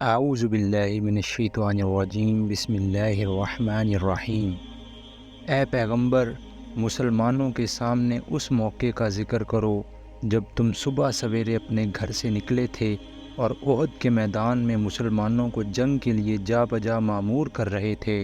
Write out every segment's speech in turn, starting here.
اعوذ باللہ من الشیطان الرجیم بسم اللہ الرحمن الرحیم۔ اے پیغمبر، مسلمانوں کے سامنے اس موقع کا ذکر کرو جب تم صبح سویرے اپنے گھر سے نکلے تھے اور احد کے میدان میں مسلمانوں کو جنگ کے لیے جا بجا مامور کر رہے تھے۔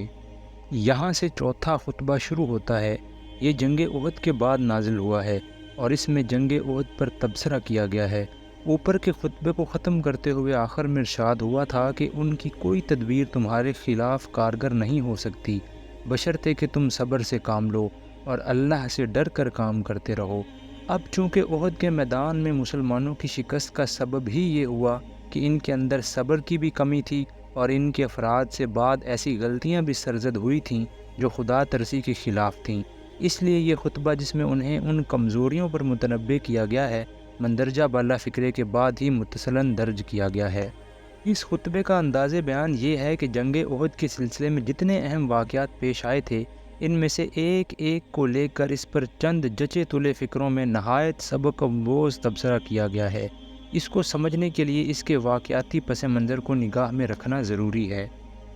یہاں سے چوتھا خطبہ شروع ہوتا ہے۔ یہ جنگ احد کے بعد نازل ہوا ہے اور اس میں جنگ احد پر تبصرہ کیا گیا ہے۔ اوپر کے خطبے کو ختم کرتے ہوئے آخر میں ارشاد ہوا تھا کہ ان کی کوئی تدبیر تمہارے خلاف کارگر نہیں ہو سکتی، بشرطے کہ تم صبر سے کام لو اور اللہ سے ڈر کر کام کرتے رہو۔ اب چونکہ احد کے میدان میں مسلمانوں کی شکست کا سبب ہی یہ ہوا کہ ان کے اندر صبر کی بھی کمی تھی اور ان کے افراد سے بعد ایسی غلطیاں بھی سرزد ہوئی تھیں جو خدا ترسی کے خلاف تھیں، اس لیے یہ خطبہ جس میں انہیں ان کمزوریوں پر متنبہ کیا گیا ہے مندرجہ بالا فکرے کے بعد ہی متصلاً درج کیا گیا ہے۔ اس خطبے کا انداز بیان یہ ہے کہ جنگ احد کے سلسلے میں جتنے اہم واقعات پیش آئے تھے ان میں سے ایک ایک کو لے کر اس پر چند جچے تلے فکروں میں نہایت سبق آموز تبصرہ کیا گیا ہے۔ اس کو سمجھنے کے لیے اس کے واقعاتی پس منظر کو نگاہ میں رکھنا ضروری ہے۔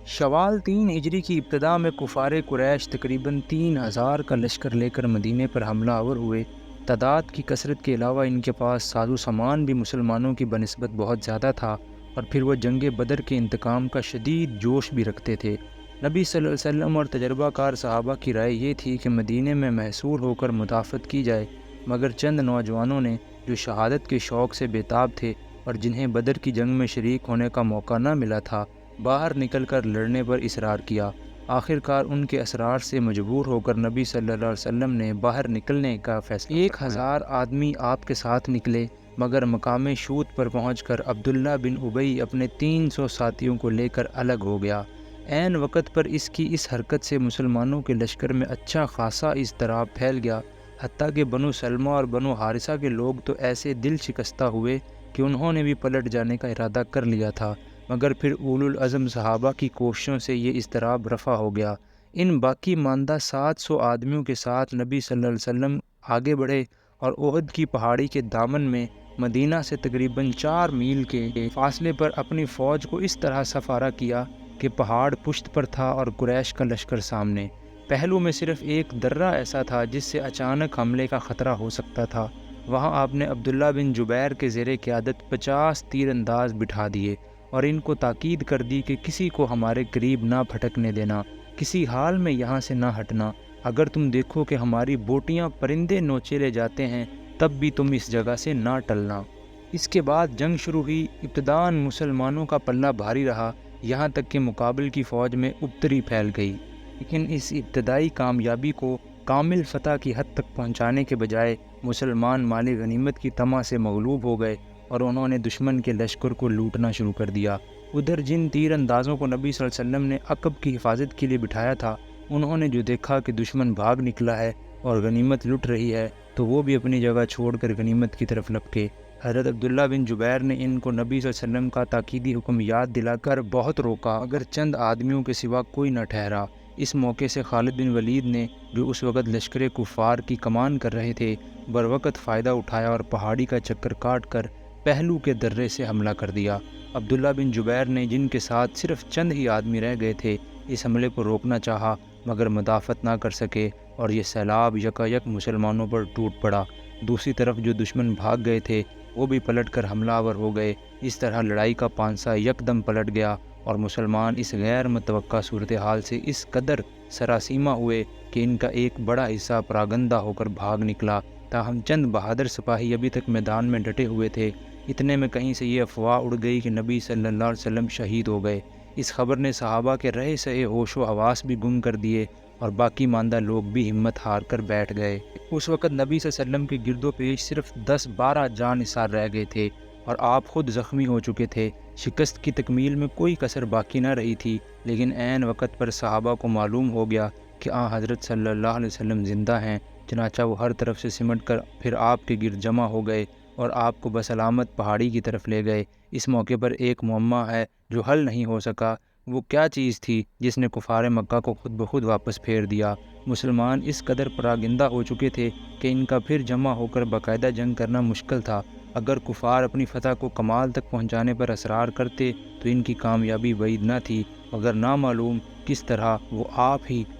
شوال 3 ہجری کی ابتدا میں کفار قریش تقریباً 3000 کا لشکر لے کر مدینے پر حملہ آور ہوئے۔ تعداد کی کثرت کے علاوہ ان کے پاس ساز و سامان بھی مسلمانوں کی بنسبت بہت زیادہ تھا اور پھر وہ جنگ بدر کے انتقام کا شدید جوش بھی رکھتے تھے۔ نبی صلی اللہ علیہ وسلم اور تجربہ کار صحابہ کی رائے یہ تھی کہ مدینے میں محصور ہو کر مدافعت کی جائے، مگر چند نوجوانوں نے جو شہادت کے شوق سے بےتاب تھے اور جنہیں بدر کی جنگ میں شریک ہونے کا موقع نہ ملا تھا، باہر نکل کر لڑنے پر اصرار کیا۔ آخر کار ان کے اصرار سے مجبور ہو کر نبی صلی اللہ علیہ وسلم نے باہر نکلنے کا فیصلہ کیا۔ 1000 آدمی آپ کے ساتھ نکلے، مگر مقام شوط پر پہنچ کر عبداللہ بن ابی اپنے 300 ساتھیوں کو لے کر الگ ہو گیا۔ عین وقت پر اس کی اس حرکت سے مسلمانوں کے لشکر میں اچھا خاصا اضطراب پھیل گیا، حتیٰ کہ بنو سلمہ اور بنو حارثہ کے لوگ تو ایسے دل شکستہ ہوئے کہ انہوں نے بھی پلٹ جانے کا ارادہ کر لیا تھا، مگر پھر اولو العزم صحابہ کی کوششوں سے یہ اضطراب رفع ہو گیا۔ ان باقی ماندہ 700 آدمیوں کے ساتھ نبی صلی اللہ علیہ وسلم آگے بڑھے اور احد کی پہاڑی کے دامن میں مدینہ سے تقریباً 4 میل کے فاصلے پر اپنی فوج کو اس طرح سفارہ کیا کہ پہاڑ پشت پر تھا اور قریش کا لشکر سامنے۔ پہلو میں صرف ایک درہ ایسا تھا جس سے اچانک حملے کا خطرہ ہو سکتا تھا۔ وہاں آپ نے عبداللہ بن جبیر کے زیر قیادت 50 تیر انداز بٹھا دیے اور ان کو تاکید کر دی کہ کسی کو ہمارے قریب نہ پھٹکنے دینا، کسی حال میں یہاں سے نہ ہٹنا۔ اگر تم دیکھو کہ ہماری بوٹیاں پرندے نوچے لے جاتے ہیں تب بھی تم اس جگہ سے نہ ٹلنا۔ اس کے بعد جنگ شروع ہوئی۔ ابتداً مسلمانوں کا پلہ بھاری رہا، یہاں تک کہ مقابل کی فوج میں ابتری پھیل گئی، لیکن اس ابتدائی کامیابی کو کامل فتح کی حد تک پہنچانے کے بجائے مسلمان مال غنیمت کی طمع سے مغلوب ہو گئے اور انہوں نے دشمن کے لشکر کو لوٹنا شروع کر دیا۔ ادھر جن تیر اندازوں کو نبی صلی اللہ علیہ وسلم نے عقب کی حفاظت کے لیے بٹھایا تھا، انہوں نے جو دیکھا کہ دشمن بھاگ نکلا ہے اور غنیمت لٹ رہی ہے تو وہ بھی اپنی جگہ چھوڑ کر غنیمت کی طرف لپکے۔ حضرت عبداللہ بن جبیر نے ان کو نبی صلی اللہ علیہ وسلم کا تاکیدی حکم یاد دلا کر بہت روکا، مگر چند آدمیوں کے سوا کوئی نہ ٹھہرا۔ اس موقع سے خالد بن ولید نے، جو اس وقت لشکر کفار کی کمان کر رہے تھے، بروقت فائدہ اٹھایا اور پہاڑی کا چکر کاٹ کر پہلو کے درے سے حملہ کر دیا۔ عبداللہ بن جبیر نے، جن کے ساتھ صرف چند ہی آدمی رہ گئے تھے، اس حملے کو روکنا چاہا مگر مدافعت نہ کر سکے اور یہ سیلاب یکایک مسلمانوں پر ٹوٹ پڑا۔ دوسری طرف جو دشمن بھاگ گئے تھے وہ بھی پلٹ کر حملہ آور ہو گئے۔ اس طرح لڑائی کا پانسا یکدم پلٹ گیا اور مسلمان اس غیر متوقع صورتحال سے اس قدر سراسیمہ ہوئے کہ ان کا ایک بڑا حصہ پراگندہ ہو کر بھاگ نکلا، تاہم چند بہادر سپاہی ابھی تک میدان میں ڈٹے ہوئے تھے۔ اتنے میں کہیں سے یہ افواہ اڑ گئی کہ نبی صلی اللہ علیہ وسلم شہید ہو گئے۔ اس خبر نے صحابہ کے رہے سہے ہوش و حواس بھی گم کر دیے اور باقی ماندہ لوگ بھی ہمت ہار کر بیٹھ گئے۔ اس وقت نبی صلی اللہ علیہ وسلم کے گرد و پیش صرف 10-12 جاں نثار رہ گئے تھے اور آپ خود زخمی ہو چکے تھے۔ شکست کی تکمیل میں کوئی کسر باقی نہ رہی تھی، لیکن عین وقت پر صحابہ کو معلوم ہو گیا کہ حضرت صلی اللہ علیہ وسلم زندہ ہیں، چنانچہ وہ ہر طرف سے سمٹ کر پھر آپ کے گرد جمع ہو گئے اور آپ کو بسلامت پہاڑی کی طرف لے گئے۔ اس موقع پر ایک معمہ ہے جو حل نہیں ہو سکا۔ وہ کیا چیز تھی جس نے کفار مکہ کو خود بخود واپس پھیر دیا؟ مسلمان اس قدر پراگندہ ہو چکے تھے کہ ان کا پھر جمع ہو کر باقاعدہ جنگ کرنا مشکل تھا۔ اگر کفار اپنی فتح کو کمال تک پہنچانے پر اصرار کرتے تو ان کی کامیابی بعید نہ تھی، مگر نامعلوم کس طرح وہ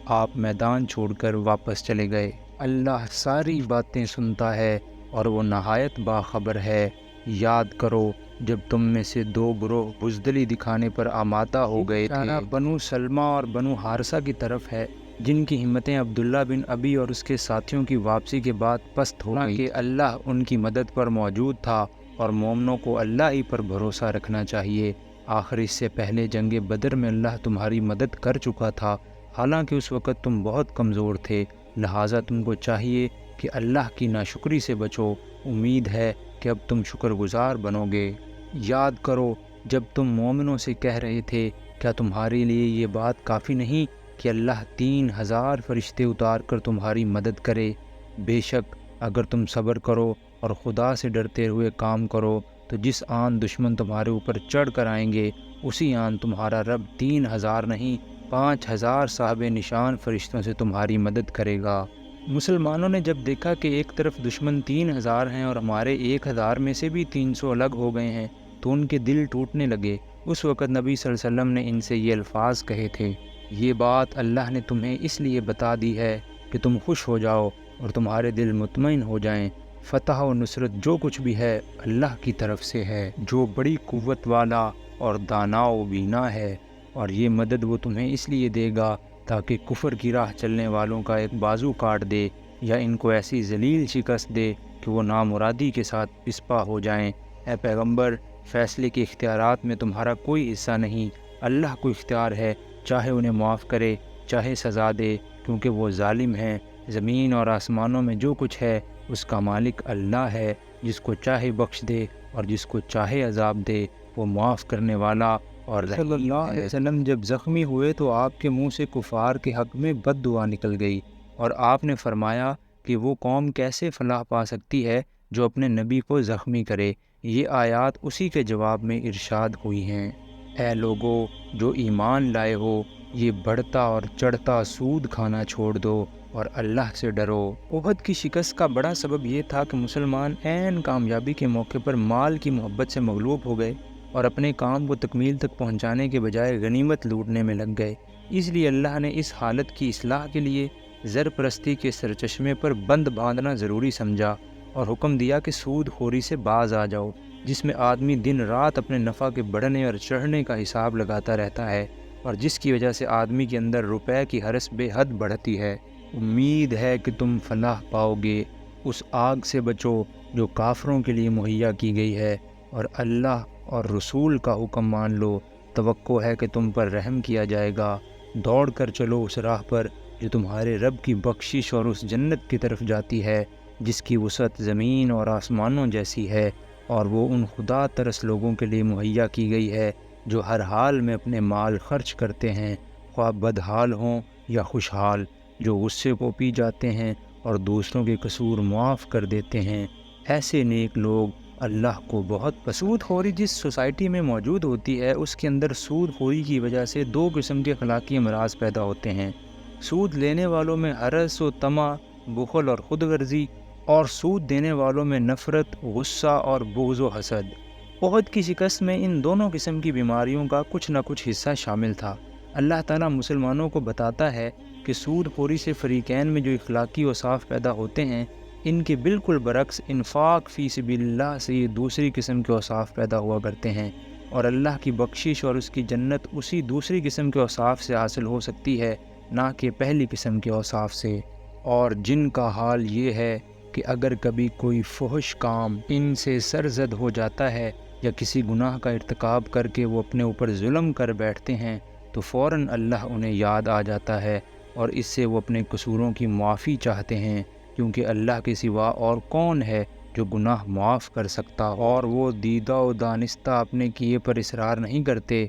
آپ میدان چھوڑ کر واپس چلے گئے۔ اللہ ساری باتیں سنتا ہے اور وہ نہایت باخبر ہے۔ یاد کرو جب تم میں سے دو گروہ بزدلی دکھانے پر آمادہ ہو گئے تھے۔ بنو سلمہ اور بنو حارثہ کی طرف ہے، جن کی ہمتیں عبداللہ بن ابی اور اس کے ساتھیوں کی واپسی کے بعد پست ہو گئی کہ اللہ ان کی مدد پر موجود تھا اور مومنوں کو اللہ ہی پر بھروسہ رکھنا چاہیے۔ آخر اس سے پہلے جنگ بدر میں اللہ تمہاری مدد کر چکا تھا، حالانکہ اس وقت تم بہت کمزور تھے، لہٰذا تم کو چاہیے کہ اللہ کی ناشکری سے بچو۔ امید ہے کہ اب تم شکر گزار بنو گے۔ یاد کرو جب تم مومنوں سے کہہ رہے تھے، کیا تمہارے لیے یہ بات کافی نہیں کہ اللہ 3000 فرشتے اتار کر تمہاری مدد کرے؟ بے شک اگر تم صبر کرو اور خدا سے ڈرتے ہوئے کام کرو تو جس آن دشمن تمہارے اوپر چڑھ کر آئیں گے، اسی آن تمہارا رب 3000 نہیں 5000 صاحب نشان فرشتوں سے تمہاری مدد کرے گا۔ مسلمانوں نے جب دیکھا کہ ایک طرف دشمن 3000 ہیں اور ہمارے 1000 میں سے بھی 300 الگ ہو گئے ہیں تو ان کے دل ٹوٹنے لگے۔ اس وقت نبی صلی اللہ علیہ وسلم نے ان سے یہ الفاظ کہے تھے، یہ بات اللہ نے تمہیں اس لیے بتا دی ہے کہ تم خوش ہو جاؤ اور تمہارے دل مطمئن ہو جائیں۔ فتح و نصرت جو کچھ بھی ہے اللہ کی طرف سے ہے، جو بڑی قوت والا اور دانا و بینا ہے، اور یہ مدد وہ تمہیں اس لیے دے گا تاکہ کفر کی راہ چلنے والوں کا ایک بازو کاٹ دے یا ان کو ایسی ذلیل شکست دے کہ وہ نامرادی کے ساتھ پسپا ہو جائیں۔ اے پیغمبر، فیصلے کے اختیارات میں تمہارا کوئی حصہ نہیں، اللہ کو اختیار ہے، چاہے انہیں معاف کرے چاہے سزا دے، کیونکہ وہ ظالم ہیں۔ زمین اور آسمانوں میں جو کچھ ہے اس کا مالک اللہ ہے، جس کو چاہے بخش دے اور جس کو چاہے عذاب دے، وہ معاف کرنے والا اور رحیم ہے۔ صلی اللہ علیہ وسلم جب زخمی ہوئے تو آپ کے منہ سے کفار کے حق میں بد دعا نکل گئی، اور آپ نے فرمایا کہ وہ قوم کیسے فلاح پا سکتی ہے جو اپنے نبی کو زخمی کرے۔ یہ آیات اسی کے جواب میں ارشاد ہوئی ہیں۔ اے لوگو جو ایمان لائے ہو، یہ بڑھتا اور چڑھتا سود کھانا چھوڑ دو اور اللہ سے ڈرو۔ احد کی شکست کا بڑا سبب یہ تھا کہ مسلمان عین کامیابی کے موقع پر مال کی محبت سے مغلوب ہو گئے اور اپنے کام کو تکمیل تک پہنچانے کے بجائے غنیمت لوٹنے میں لگ گئے۔ اس لیے اللہ نے اس حالت کی اصلاح کے لیے زر پرستی کے سرچشمے پر بند باندھنا ضروری سمجھا اور حکم دیا کہ سود خوری سے باز آ جاؤ، جس میں آدمی دن رات اپنے نفع کے بڑھنے اور چڑھنے کا حساب لگاتا رہتا ہے، اور جس کی وجہ سے آدمی کے اندر روپے کی ہرس بے حد بڑھتی ہے۔ امید ہے کہ تم فلاح پاؤ گے۔ اس آگ سے بچو جو کافروں کے لیے مہیا کی گئی ہے، اور اللہ اور رسول کا حکم مان لو۔ توقع ہے کہ تم پر رحم کیا جائے گا۔ دوڑ کر چلو اس راہ پر جو تمہارے رب کی بخشش اور اس جنت کی طرف جاتی ہے جس کی وسعت زمین اور آسمانوں جیسی ہے، اور وہ ان خدا ترس لوگوں کے لیے مہیا کی گئی ہے جو ہر حال میں اپنے مال خرچ کرتے ہیں، خواہ بدحال ہوں یا خوشحال، جو غصے کو پی جاتے ہیں اور دوسروں کے قصور معاف کر دیتے ہیں۔ ایسے نیک لوگ اللہ کو بہت پسند۔ سود خوری جس سوسائٹی میں موجود ہوتی ہے، اس کے اندر سود خوری کی وجہ سے دو قسم کے اخلاقی امراض پیدا ہوتے ہیں۔ سود لینے والوں میں حرص و طمع، بخل اور خود غرضی، اور سود دینے والوں میں نفرت، غصہ اور بغض و حسد۔ احد کی شکست میں ان دونوں قسم کی بیماریوں کا کچھ نہ کچھ حصہ شامل تھا۔ اللہ تعالیٰ مسلمانوں کو بتاتا ہے کہ سود خوری سے فریقین میں جو اخلاقی اوصاف پیدا ہوتے ہیں، ان کے بالکل برعکس انفاق فی سبیل اللہ سے یہ دوسری قسم کے اوصاف پیدا ہوا کرتے ہیں، اور اللہ کی بخشش اور اس کی جنت اسی دوسری قسم کے اوصاف سے حاصل ہو سکتی ہے، نہ کہ پہلی قسم کے اوصاف سے۔ اور جن کا حال یہ ہے کہ اگر کبھی کوئی فحش کام ان سے سرزد ہو جاتا ہے یا کسی گناہ کا ارتکاب کر کے وہ اپنے اوپر ظلم کر بیٹھتے ہیں تو فوراً اللہ انہیں یاد آ جاتا ہے اور اس سے وہ اپنے قصوروں کی معافی چاہتے ہیں، کیونکہ اللہ کے سوا اور کون ہے جو گناہ معاف کر سکتا، اور وہ دیدہ و دانستہ اپنے کیے پر اصرار نہیں کرتے۔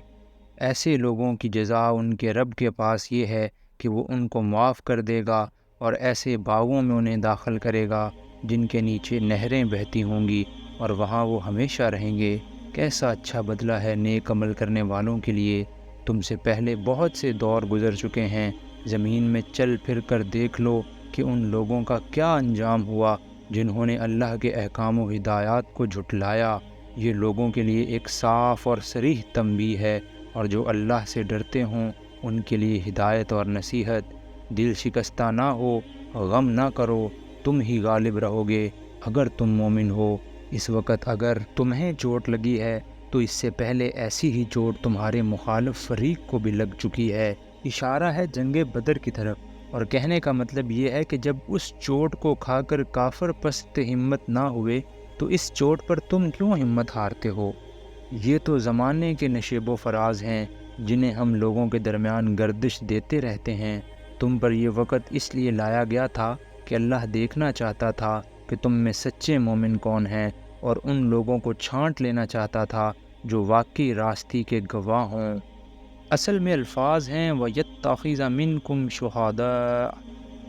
ایسے لوگوں کی جزا ان کے رب کے پاس یہ ہے کہ وہ ان کو معاف کر دے گا اور ایسے باغوں میں انہیں داخل کرے گا جن کے نیچے نہریں بہتی ہوں گی، اور وہاں وہ ہمیشہ رہیں گے۔ کیسا اچھا بدلہ ہے نیک عمل کرنے والوں کے لیے۔ تم سے پہلے بہت سے دور گزر چکے ہیں، زمین میں چل پھر کر دیکھ لو کہ ان لوگوں کا کیا انجام ہوا جنہوں نے اللہ کے احکام و ہدایات کو جھٹلایا۔ یہ لوگوں کے لیے ایک صاف اور صریح تنبیہ ہے، اور جو اللہ سے ڈرتے ہوں ان کے لیے ہدایت اور نصیحت۔ دل شکستہ نہ ہو، غم نہ کرو، تم ہی غالب رہو گے اگر تم مومن ہو۔ اس وقت اگر تمہیں چوٹ لگی ہے تو اس سے پہلے ایسی ہی چوٹ تمہارے مخالف فریق کو بھی لگ چکی ہے۔ اشارہ ہے جنگ بدر کی طرف، اور کہنے کا مطلب یہ ہے کہ جب اس چوٹ کو کھا کر کافر پست ہمت نہ ہوئے تو اس چوٹ پر تم کیوں ہمت ہارتے ہو؟ یہ تو زمانے کے نشیب و فراز ہیں جنہیں ہم لوگوں کے درمیان گردش دیتے رہتے ہیں۔ تم پر یہ وقت اس لیے لایا گیا تھا کہ اللہ دیکھنا چاہتا تھا کہ تم میں سچے مومن کون ہیں، اور ان لوگوں کو چھانٹ لینا چاہتا تھا جو واقعی راستی کے گواہ ہوں۔ اصل میں الفاظ ہیں وَيَتَّخِذَ مِنْكُمْ شُهَدَاءَ۔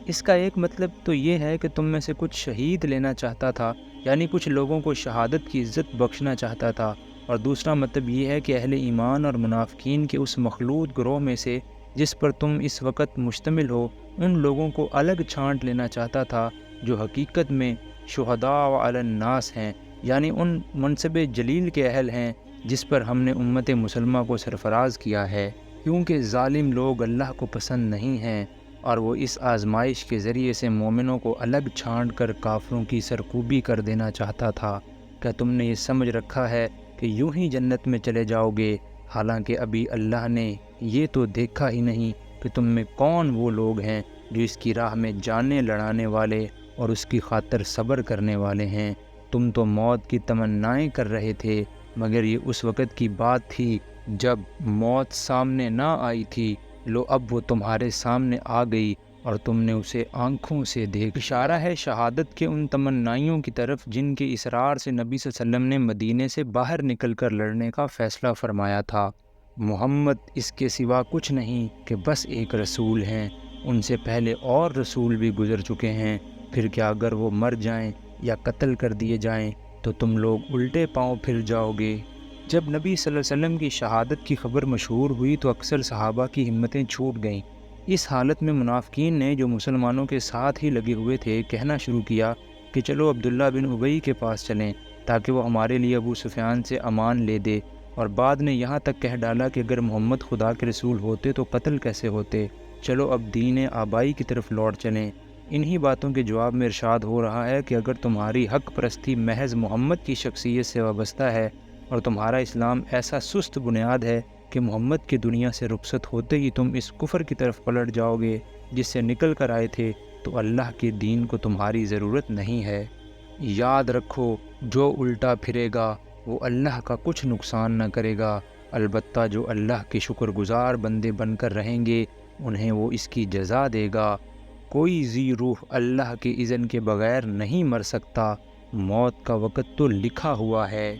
اس کا ایک مطلب تو یہ ہے کہ تم میں سے کچھ شہید لینا چاہتا تھا، یعنی کچھ لوگوں کو شہادت کی عزت بخشنا چاہتا تھا، اور دوسرا مطلب یہ ہے کہ اہل ایمان اور منافقین کے اس مخلوط گروہ میں سے جس پر تم اس وقت مشتمل ہو، ان لوگوں کو الگ چھانٹ لینا چاہتا تھا جو حقیقت میں شہداء علی الناس ہیں، یعنی ان منصب جلیل کے اہل ہیں جس پر ہم نے امت مسلمہ کو سرفراز کیا ہے، کیونکہ ظالم لوگ اللہ کو پسند نہیں ہیں، اور وہ اس آزمائش کے ذریعے سے مومنوں کو الگ چھانٹ کر کافروں کی سرکوبی کر دینا چاہتا تھا۔ کیا تم نے یہ سمجھ رکھا ہے کہ یوں ہی جنت میں چلے جاؤ گے، حالانکہ ابھی اللہ نے یہ تو دیکھا ہی نہیں کہ تم میں کون وہ لوگ ہیں جو اس کی راہ میں جانیں لڑانے والے اور اس کی خاطر صبر کرنے والے ہیں۔ تم تو موت کی تمنائیں کر رہے تھے، مگر یہ اس وقت کی بات تھی جب موت سامنے نہ آئی تھی۔ لو اب وہ تمہارے سامنے آ گئی اور تم نے اسے آنکھوں سے دیکھ۔ اشارہ ہے شہادت کے ان تمنائیوں کی طرف جن کے اصرار سے نبی صلی اللہ علیہ وسلم نے مدینے سے باہر نکل کر لڑنے کا فیصلہ فرمایا تھا۔ محمد اس کے سوا کچھ نہیں کہ بس ایک رسول ہیں، ان سے پہلے اور رسول بھی گزر چکے ہیں، پھر کیا اگر وہ مر جائیں یا قتل کر دیے جائیں تو تم لوگ الٹے پاؤں پھر جاؤ گے؟ جب نبی صلی اللہ علیہ وسلم کی شہادت کی خبر مشہور ہوئی تو اکثر صحابہ کی ہمتیں چھوٹ گئیں۔ اس حالت میں منافقین نے جو مسلمانوں کے ساتھ ہی لگے ہوئے تھے کہنا شروع کیا کہ چلو عبداللہ بن ابی کے پاس چلیں تاکہ وہ ہمارے لیے ابو سفیان سے امان لے دے، اور بعد نے یہاں تک کہہ ڈالا کہ اگر محمد خدا کے رسول ہوتے تو قتل کیسے ہوتے، چلو اب دین آبائی کی طرف لوٹ چلیں۔ انہی باتوں کے جواب میں ارشاد ہو رہا ہے کہ اگر تمہاری حق پرستی محض محمد کی شخصیت سے وابستہ ہے اور تمہارا اسلام ایسا سست بنیاد ہے کہ محمد کی دنیا سے رخصت ہوتے ہی تم اس کفر کی طرف پلٹ جاؤ گے جس سے نکل کر آئے تھے، تو اللہ کے دین کو تمہاری ضرورت نہیں ہے۔ یاد رکھو جو الٹا پھرے گا وہ اللہ کا کچھ نقصان نہ کرے گا، البتہ جو اللہ کے شکر گزار بندے بن کر رہیں گے انہیں وہ اس کی جزا دے گا۔ کوئی ذی روح اللہ کے اذن کے بغیر نہیں مر سکتا، موت کا وقت تو لکھا ہوا ہے۔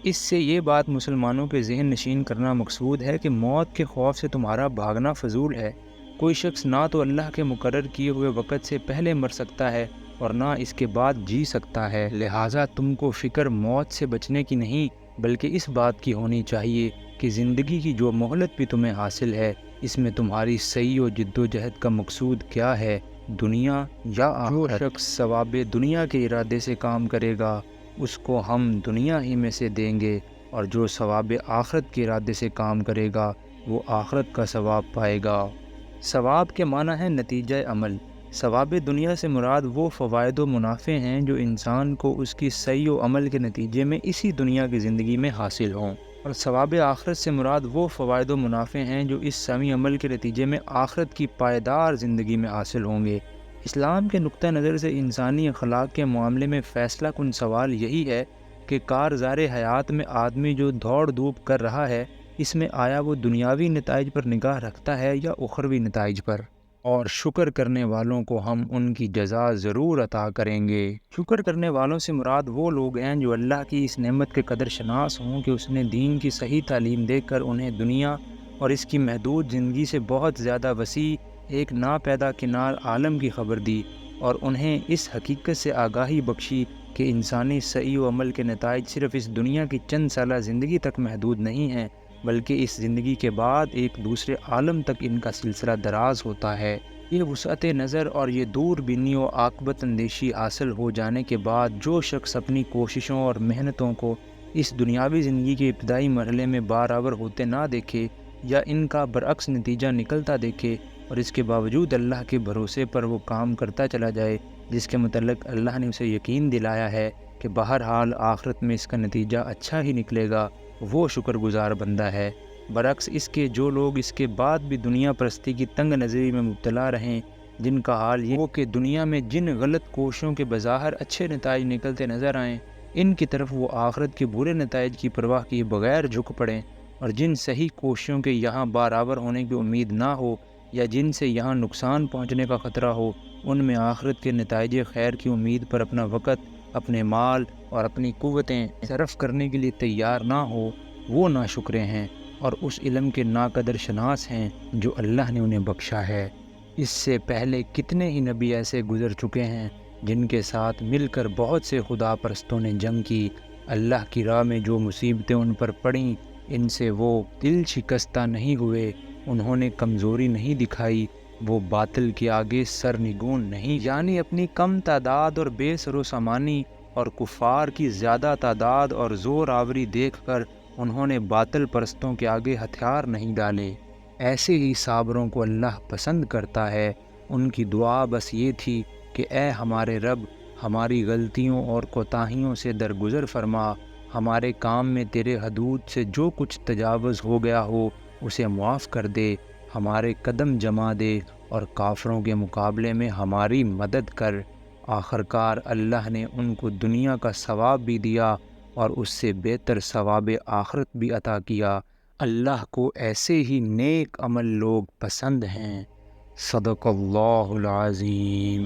اس سے یہ بات مسلمانوں کے ذہن نشین کرنا مقصود ہے کہ موت کے خوف سے تمہارا بھاگنا فضول ہے۔ کوئی شخص نہ تو اللہ کے مقرر کیے ہوئے وقت سے پہلے مر سکتا ہے اور نہ اس کے بعد جی سکتا ہے، لہٰذا تم کو فکر موت سے بچنے کی نہیں بلکہ اس بات کی ہونی چاہیے کہ زندگی کی جو مہلت بھی تمہیں حاصل ہے اس میں تمہاری سعی و جد و جہد کا مقصود کیا ہے، دنیا یا آخرت۔ جو شخص ثواب دنیا کے ارادے سے کام کرے گا اس کو ہم دنیا ہی میں سے دیں گے، اور جو ثواب آخرت کے ارادے سے کام کرے گا وہ آخرت کا ثواب پائے گا۔ ثواب کے معنی ہے نتیجہ عمل۔ ثواب دنیا سے مراد وہ فوائد و منافع ہیں جو انسان کو اس کی سعی و عمل کے نتیجے میں اسی دنیا کی زندگی میں حاصل ہوں، اور ثواب آخرت سے مراد وہ فوائد و منافع ہیں جو اس سعی عمل کے نتیجے میں آخرت کی پائیدار زندگی میں حاصل ہوں گے۔ اسلام کے نقطہ نظر سے انسانی اخلاق کے معاملے میں فیصلہ کن سوال یہی ہے کہ کارزار حیات میں آدمی جو دوڑ دھوپ کر رہا ہے اس میں آیا وہ دنیاوی نتائج پر نگاہ رکھتا ہے یا اخروی نتائج پر، اور شکر کرنے والوں کو ہم ان کی جزا ضرور عطا کریں گے۔ شکر کرنے والوں سے مراد وہ لوگ ہیں جو اللہ کی اس نعمت کے قدر شناس ہوں کہ اس نے دین کی صحیح تعلیم دے کر انہیں دنیا اور اس کی محدود زندگی سے بہت زیادہ وسیع ایک ناپیدا کنار عالم کی خبر دی، اور انہیں اس حقیقت سے آگاہی بخشی کہ انسانی سعی و عمل کے نتائج صرف اس دنیا کی چند سالہ زندگی تک محدود نہیں ہیں بلکہ اس زندگی کے بعد ایک دوسرے عالم تک ان کا سلسلہ دراز ہوتا ہے۔ یہ وسعت نظر اور یہ دور بینی و عاقبت اندیشی حاصل ہو جانے کے بعد جو شخص اپنی کوششوں اور محنتوں کو اس دنیاوی زندگی کے ابتدائی مرحلے میں برابر ہوتے نہ دیکھے یا ان کا برعکس نتیجہ نکلتا دیکھے، اور اس کے باوجود اللہ کے بھروسے پر وہ کام کرتا چلا جائے جس کے متعلق اللہ نے اسے یقین دلایا ہے کہ بہرحال آخرت میں اس کا نتیجہ اچھا ہی نکلے گا، وہ شکر گزار بندہ ہے۔ برعکس اس کے جو لوگ اس کے بعد بھی دنیا پرستی کی تنگ نظری میں مبتلا رہیں، جن کا حال یہ ہو کہ دنیا میں جن غلط کوششوں کے بظاہر اچھے نتائج نکلتے نظر آئیں، ان کی طرف وہ آخرت کے برے نتائج کی پرواہ کیے بغیر جھک پڑیں، اور جن صحیح کوششوں کے یہاں برابر ہونے کی امید نہ ہو یا جن سے یہاں نقصان پہنچنے کا خطرہ ہو، ان میں آخرت کے نتائج خیر کی امید پر اپنا وقت، اپنے مال اور اپنی قوتیں صرف کرنے کے لیے تیار نہ ہو، وہ ناشکرے ہیں اور اس علم کے ناقدر شناس ہیں جو اللہ نے انہیں بخشا ہے۔ اس سے پہلے کتنے ہی نبی ایسے گزر چکے ہیں جن کے ساتھ مل کر بہت سے خدا پرستوں نے جنگ کی، اللہ کی راہ میں جو مصیبتیں ان پر پڑیں ان سے وہ دل شکستہ نہیں ہوئے، انہوں نے کمزوری نہیں دکھائی، وہ باطل کے آگے سرنگون نہیں، یعنی اپنی کم تعداد اور بے سر و سامانی اور کفار کی زیادہ تعداد اور زور آوری دیکھ کر انہوں نے باطل پرستوں کے آگے ہتھیار نہیں ڈالے۔ ایسے ہی صابروں کو اللہ پسند کرتا ہے۔ ان کی دعا بس یہ تھی کہ اے ہمارے رب، ہماری غلطیوں اور کوتاہیوں سے درگزر فرما، ہمارے کام میں تیرے حدود سے جو کچھ تجاوز ہو گیا ہو اسے معاف کر دے، ہمارے قدم جما دے اور کافروں کے مقابلے میں ہماری مدد کر۔ آخرکار اللہ نے ان کو دنیا کا ثواب بھی دیا اور اس سے بہتر ثواب آخرت بھی عطا کیا۔ اللہ کو ایسے ہی نیک عمل لوگ پسند ہیں۔ صدق اللہ العظیم۔